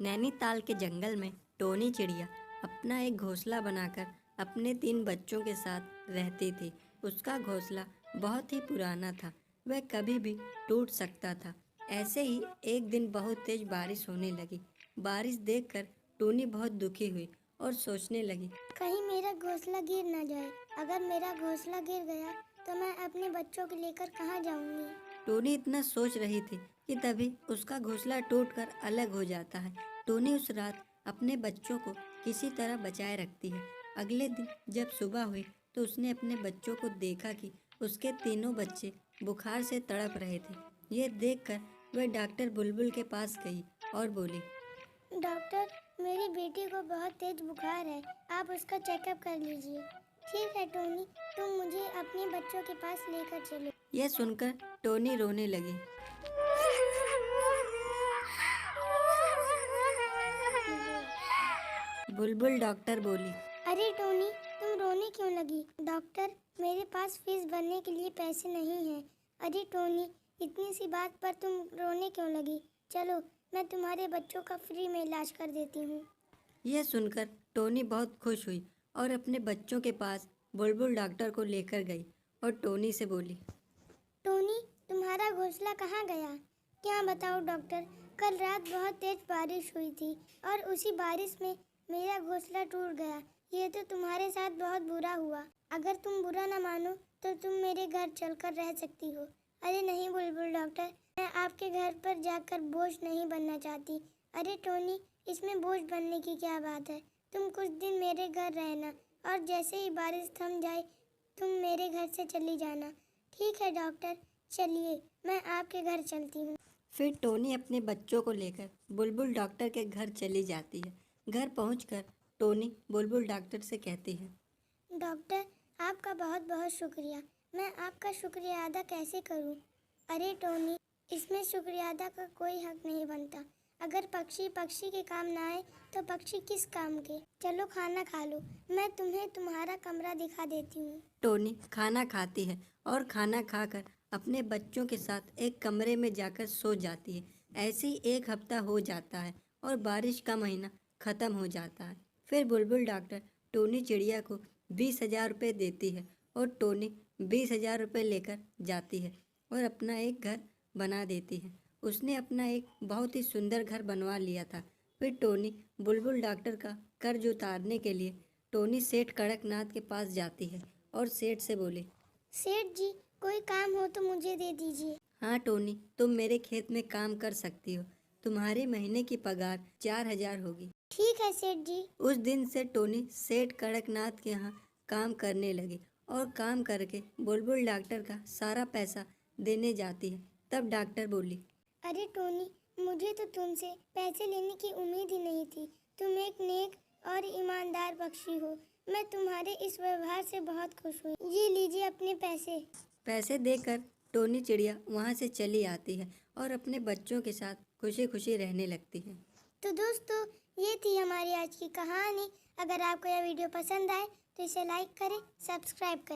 नैनीताल के जंगल में टोनी चिड़िया अपना एक घोंसला बनाकर अपने 3 बच्चों के साथ रहती थी। उसका घोंसला बहुत ही पुराना था, वह कभी भी टूट सकता था। ऐसे ही एक दिन बहुत तेज बारिश होने लगी। बारिश देखकर टोनी बहुत दुखी हुई और सोचने लगी, कहीं मेरा घोंसला गिर न जाए। अगर मेरा घोंसला गिर गया तो मैं अपने बच्चों को लेकर कहाँ जाऊंगी। टोनी इतना सोच रही थी कि तभी उसका घोंसला टूटकर अलग हो जाता है। टोनी उस रात अपने बच्चों को किसी तरह बचाए रखती है। अगले दिन जब सुबह हुई तो उसने अपने बच्चों को देखा कि उसके तीनों बच्चे बुखार से तड़प रहे थे। ये देखकर वह डॉक्टर बुलबुल के पास गई और बोली, डॉक्टर, मेरी बेटी को बहुत तेज बुखार है, आप उसका चेकअप कर लीजिए। ठीक है टोनी, तुम मुझे अपने बच्चों के पास लेकर चलो। यह सुनकर टोनी रोने लगी। बुलबुल डॉक्टर बोली, अरे टोनी, तुम रोने क्यों लगी? डॉक्टर, मेरे पास फीस भरने के लिए पैसे नहीं हैं। अरे टोनी, इतनी सी बात पर तुम रोने क्यों लगी? चलो, मैं तुम्हारे बच्चों का फ्री में इलाज कर देती हूँ। यह सुनकर टोनी बहुत खुश हुई और अपने बच्चों के पास बुलबुल डॉक्टर को लेकर गई और टोनी से बोली, टोनी, तुम्हारा घोंसला कहाँ गया? क्या बताओ डॉक्टर, कल रात बहुत तेज बारिश हुई थी और उसी बारिश में मेरा घोंसला टूट गया। ये तो तुम्हारे साथ बहुत बुरा हुआ। अगर तुम बुरा ना मानो तो तुम मेरे घर चलकर रह सकती हो। अरे नहीं बुलबुल डॉक्टर, मैं आपके घर पर जाकर बोझ नहीं बनना चाहती। अरे टोनी, इसमें बोझ बनने की क्या बात है? तुम कुछ दिन मेरे घर रहना और जैसे ही बारिश थम जाए तुम मेरे घर से चली जाना। ठीक है डॉक्टर, चलिए मैं आपके घर चलती हूँ। फिर टोनी अपने बच्चों को लेकर बुलबुल डॉक्टर के घर चली जाती है। घर पहुंचकर टोनी बुलबुल डॉक्टर से कहती है, डॉक्टर, आपका बहुत बहुत शुक्रिया। मैं आपका शुक्रिया अदा कैसे करूं? अरे टोनी, इसमें शुक्रिया अदा का कोई हक नहीं बनता। अगर पक्षी पक्षी के काम ना आए तो पक्षी किस काम के? चलो खाना खा लो, मैं तुम्हें तुम्हारा कमरा दिखा देती हूँ। टोनी खाना खाती है और खाना खाकर अपने बच्चों के साथ एक कमरे में जाकर सो जाती है। ऐसे ही 1 हफ्ता हो जाता है और बारिश का महीना ख़त्म हो जाता है। फिर बुलबुल डॉक्टर टोनी चिड़िया को 20,000 रुपये देती है और टोनी 20,000 रुपये लेकर जाती है और अपना एक घर बना देती है। उसने अपना एक बहुत ही सुंदर घर बनवा लिया था। फिर टोनी बुलबुल डॉक्टर का कर्ज उतारने के लिए टोनी सेठ कड़कनाथ के पास जाती है और सेठ से बोली, सेठ जी, कोई काम हो तो मुझे दे दीजिए। हाँ टोनी, तुम मेरे खेत में काम कर सकती हो। तुम्हारे महीने की पगार 4,000 होगी। ठीक है सेठ जी। उस दिन से टोनी सेठ कड़कनाथ के यहाँ काम करने लगी और काम करके बुलबुल डॉक्टर का सारा पैसा देने जाती है। तब डॉक्टर बोली, अरे टोनी, मुझे तो तुमसे पैसे लेने की उम्मीद ही नहीं थी। तुम एक नेक और ईमानदार पक्षी हो। मैं तुम्हारे इस व्यवहार से बहुत खुश हुई। ये लीजिए अपने पैसे। पैसे देकर टोनी चिड़िया वहाँ से चली आती है और अपने बच्चों के साथ खुशी खुशी रहने लगती है। तो दोस्तों, ये थी हमारी आज की कहानी। अगर आपको यह वीडियो पसंद आए तो इसे लाइक करें, सब्सक्राइब करें।